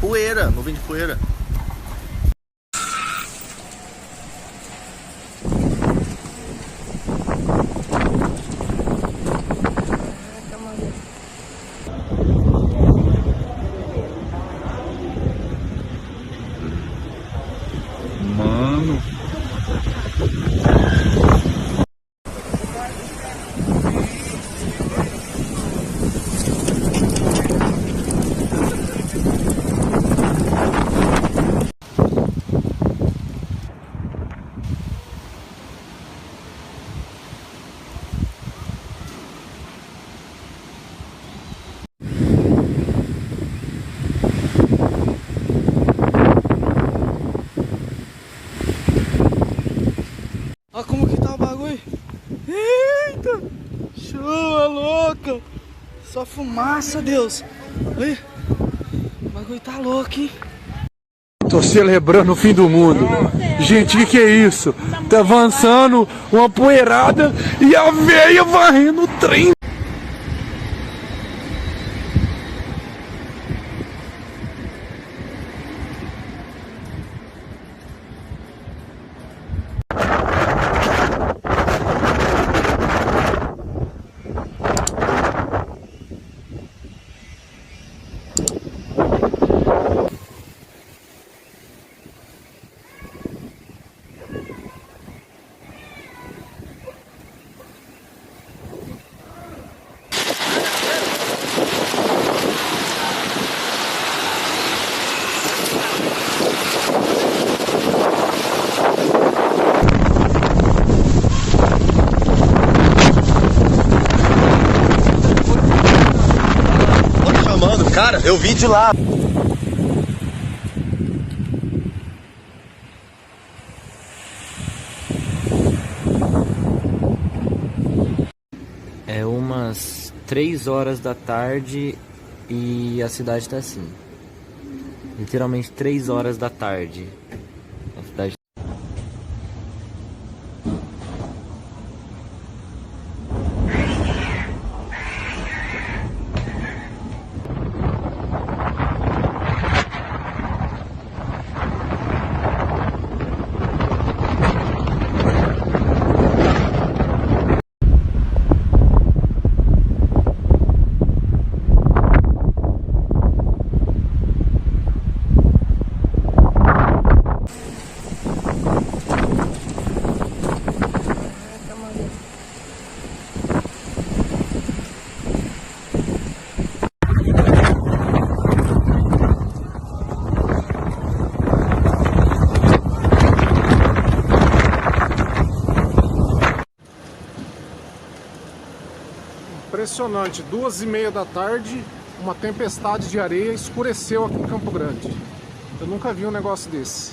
poeira, nuvem de poeira. Mano. Olha como que tá o bagulho. Eita! Chuva louca! Só fumaça, Deus! Olha! O bagulho tá louco, hein? Tô celebrando o fim do mundo. Gente, o que é isso? Tá avançando uma poeirada e a veia varrendo o trem. Cara, eu vim de lá. É umas 3 horas da tarde e a cidade tá assim. Literalmente 3 horas da tarde. A cidade. Impressionante, 2h30 da tarde, uma tempestade de areia escureceu aqui em Campo Grande. Eu nunca vi um negócio desse.